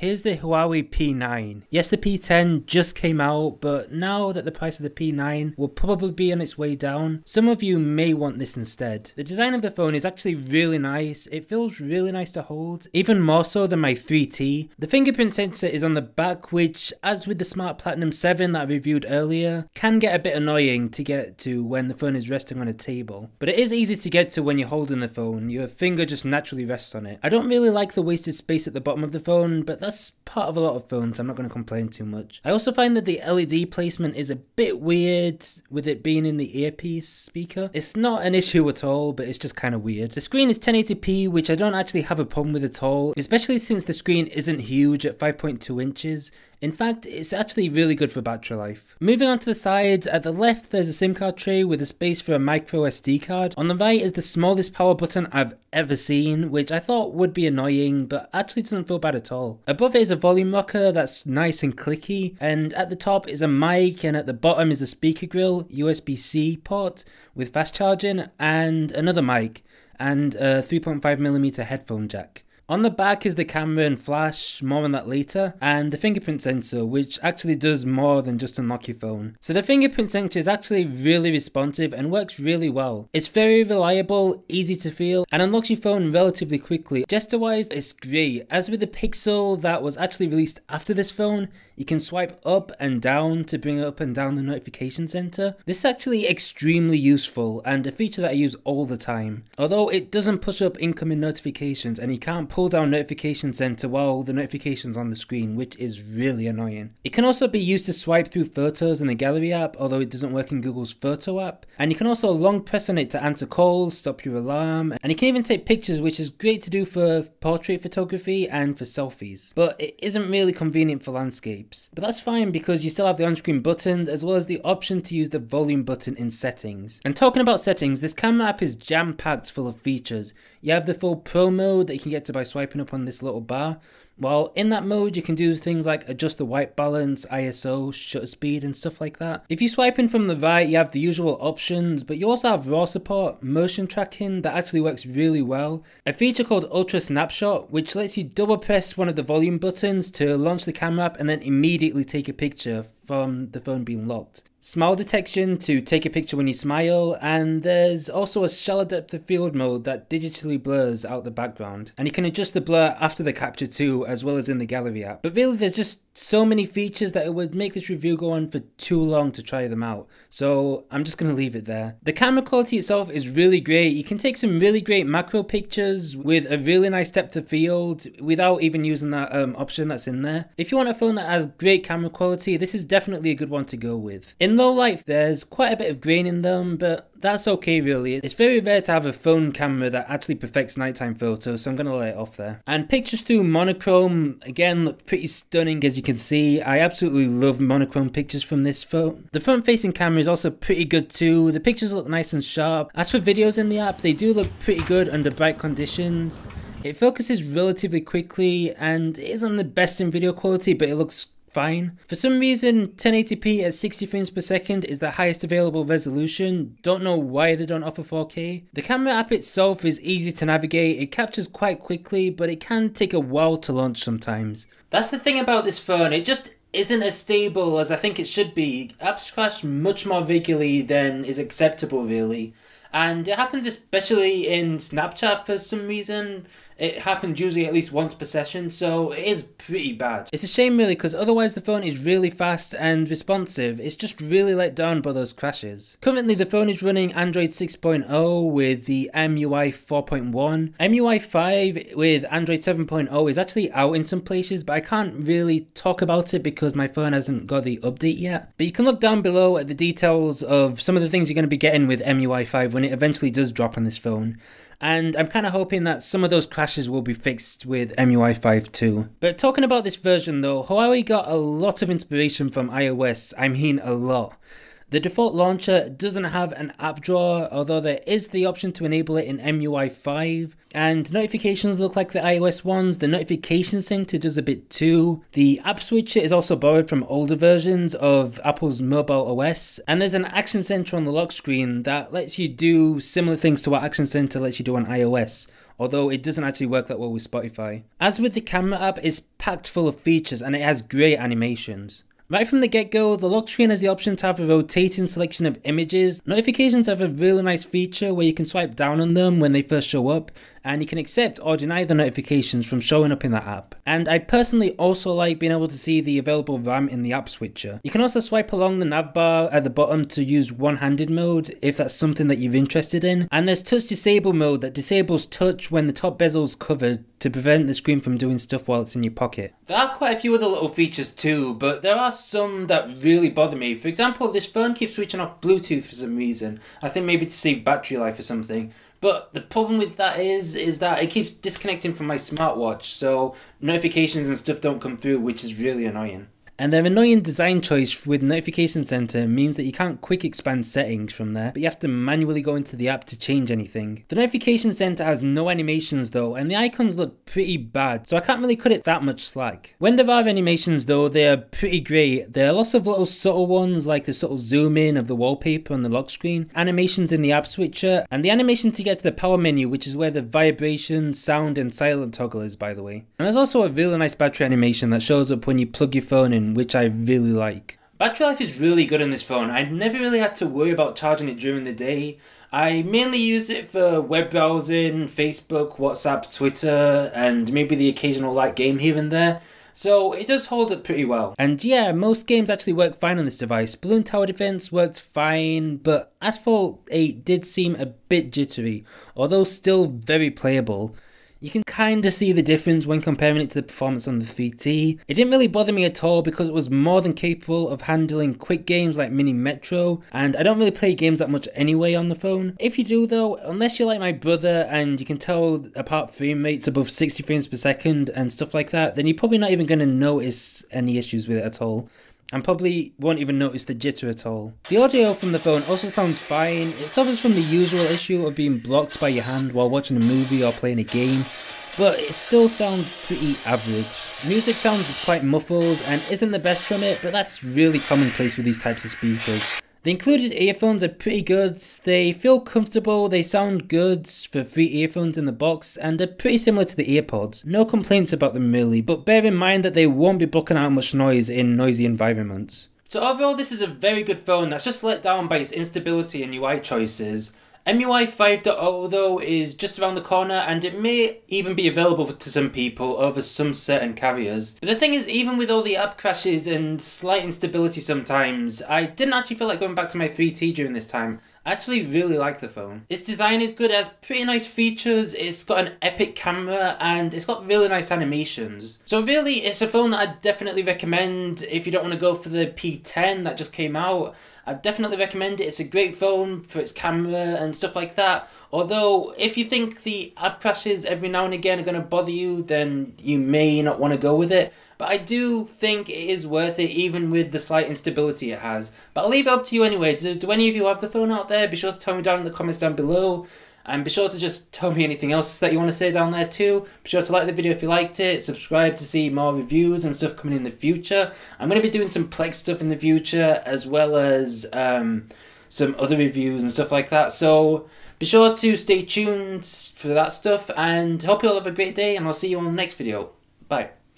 Here's the Huawei P9. Yes, the P10 just came out, but now that the price of the P9 will probably be on its way down, some of you may want this instead. The design of the phone is actually really nice. It feels really nice to hold, even more so than my 3T. The fingerprint sensor is on the back, which, as with the Smart Platinum 7 that I reviewed earlier, can get a bit annoying to get to when the phone is resting on a table. But it is easy to get to when you're holding the phone. Your finger just naturally rests on it. I don't really like the wasted space at the bottom of the phone, but that's part of a lot of phones. I'm not going to complain too much. I also find that the LED placement is a bit weird with it being in the earpiece speaker. It's not an issue at all, but it's just kind of weird. The screen is 1080p, which I don't actually have a problem with at all, especially since the screen isn't huge at 5.2 inches. In fact, it's actually really good for battery life. Moving on to the sides, at the left there's a SIM card tray with a space for a micro SD card. On the right is the smallest power button I've ever seen, which I thought would be annoying, but actually doesn't feel bad at all. Above it is a volume rocker that's nice and clicky, and at the top is a mic, and at the bottom is a speaker grill, USB-C port with fast charging, and another mic, and a 3.5mm headphone jack. On the back is the camera and flash, more on that later, and the fingerprint sensor, which actually does more than just unlock your phone. So the fingerprint sensor is actually really responsive and works really well. It's very reliable, easy to feel, and unlocks your phone relatively quickly. Gesture wise, it's great. As with the Pixel that was actually released after this phone, you can swipe up and down to bring up and down the notification center. This is actually extremely useful and a feature that I use all the time. Although it doesn't push up incoming notifications and you can't pull down notification center while the notification's on the screen, which is really annoying. It can also be used to swipe through photos in the gallery app, although it doesn't work in Google's photo app. And you can also long press on it to answer calls, stop your alarm, and you can even take pictures, which is great to do for portrait photography and for selfies. But it isn't really convenient for landscape. But that's fine because you still have the on-screen buttons as well as the option to use the volume button in settings. And talking about settings, this camera app is jam-packed full of features. You have the full Pro mode that you can get to by swiping up on this little bar. While in that mode, you can do things like adjust the white balance, ISO, shutter speed and stuff like that. If you swipe in from the right, you have the usual options, but you also have RAW support, motion tracking that actually works really well, a feature called Ultra Snapshot, which lets you double press one of the volume buttons to launch the camera app and then immediately take a picture from the phone being locked. Smile detection to take a picture when you smile, and there's also a shallow depth of field mode that digitally blurs out the background. And you can adjust the blur after the capture too, as well as in the gallery app. But really there's just so many features that it would make this review go on for too long to try them out. So I'm just going to leave it there. The camera quality itself is really great. You can take some really great macro pictures with a really nice depth of field without even using that option that's in there. If you want a phone that has great camera quality, this is definitely a good one to go with. In low light, there's quite a bit of grain in them, but that's okay really. It's very rare to have a phone camera that actually perfects nighttime photos, so I'm going to let it off there. And pictures through monochrome, again, look pretty stunning as you can see. I absolutely love monochrome pictures from this phone. The front facing camera is also pretty good too. The pictures look nice and sharp. As for videos in the app, they do look pretty good under bright conditions. It focuses relatively quickly and it isn't the best in video quality, but it looks fine. For some reason, 1080p at 60 frames per second is the highest available resolution. Don't know why they don't offer 4K. The camera app itself is easy to navigate. It captures quite quickly, but it can take a while to launch sometimes. That's the thing about this phone. It just isn't as stable as I think it should be. Apps crash much more regularly than is acceptable really. And it happens especially in Snapchat for some reason. It happens usually at least once per session, so it is pretty bad. It's a shame really, because otherwise the phone is really fast and responsive. It's just really let down by those crashes. Currently the phone is running Android 6.0 with the MUI 4.1. MUI 5 with Android 7.0 is actually out in some places, but I can't really talk about it because my phone hasn't got the update yet. But you can look down below at the details of some of the things you're going to be getting with MUI 5 when it eventually does drop on this phone. And I'm kind of hoping that some of those crashes will be fixed with MUI 5 too. But talking about this version though, Huawei got a lot of inspiration from iOS, I mean a lot. The default launcher doesn't have an app drawer, although there is the option to enable it in MUI 5. And notifications look like the iOS ones. The notification center does a bit too. The app switcher is also borrowed from older versions of Apple's mobile OS. And there's an action center on the lock screen that lets you do similar things to what Action Center lets you do on iOS. although it doesn't actually work that well with Spotify. As with the camera app, it's packed full of features and it has great animations. Right from the get-go, the lock screen has the option to have a rotating selection of images. Notifications have a really nice feature where you can swipe down on them when they first show up, and you can accept or deny the notifications from showing up in that app. And I personally also like being able to see the available RAM in the app switcher. You can also swipe along the nav bar at the bottom to use one-handed mode if that's something that you're interested in. And there's touch disable mode that disables touch when the top bezel is covered to prevent the screen from doing stuff while it's in your pocket. There are quite a few other little features too, but there are some that really bother me. For example, this phone keeps switching off Bluetooth for some reason. I think maybe to save battery life or something. But the problem with that is that it keeps disconnecting from my smartwatch, so notifications and stuff don't come through, which is really annoying. And their annoying design choice with Notification Center means that you can't quick expand settings from there, but you have to manually go into the app to change anything. The Notification Center has no animations though, and the icons look pretty bad, so I can't really cut it that much slack. When there are animations though, they are pretty great. There are lots of little subtle ones, like the subtle zoom in of the wallpaper on the lock screen, animations in the app switcher, and the animation to get to the power menu, which is where the vibration, sound and silent toggle is, by the way. And there's also a really nice battery animation that shows up when you plug your phone in, which I really like. Battery life is really good on this phone. I never really had to worry about charging it during the day. I mainly use it for web browsing, Facebook, WhatsApp, Twitter, and maybe the occasional light game here and there. So it does hold up pretty well. And yeah, most games actually work fine on this device. Balloon Tower Defense worked fine, but Asphalt 8 did seem a bit jittery, although still very playable. You can kinda see the difference when comparing it to the performance on the 3T. It didn't really bother me at all because it was more than capable of handling quick games like Mini Metro, and I don't really play games that much anyway on the phone. If you do though, unless you're like my brother and you can tell apart frame rates above 60 frames per second and stuff like that, then you're probably not even gonna notice any issues with it at all. And probably won't even notice the jitter at all. The audio from the phone also sounds fine. It suffers from the usual issue of being blocked by your hand while watching a movie or playing a game, but it still sounds pretty average. Music sounds quite muffled and isn't the best from it, but that's really commonplace with these types of speakers. The included earphones are pretty good, they feel comfortable, they sound good for free earphones in the box, and they're pretty similar to the AirPods. No complaints about them really, but bear in mind that they won't be blocking out much noise in noisy environments. So overall this is a very good phone that's just let down by its instability and UI choices. MIUI 5.0 though is just around the corner and it may even be available to some people over some certain carriers. But the thing is, even with all the app crashes and slight instability sometimes, I didn't actually feel like going back to my 3T during this time. I actually really like the phone. Its design is good, it has pretty nice features, it's got an epic camera and it's got really nice animations. So really it's a phone that I'd definitely recommend if you don't want to go for the P10 that just came out. I'd definitely recommend it. It's a great phone for its camera and stuff like that. Although, if you think the app crashes every now and again are going to bother you, then you may not want to go with it. But I do think it is worth it, even with the slight instability it has. But I'll leave it up to you anyway. Do any of you have the phone out there? Be sure to tell me down in the comments down below. And be sure to just tell me anything else that you want to say down there too. Be sure to like the video if you liked it, subscribe to see more reviews and stuff coming in the future. I'm going to be doing some Plex stuff in the future, as well as some other reviews and stuff like that. So be sure to stay tuned for that stuff, and hope you all have a great day, and I'll see you on the next video. Bye.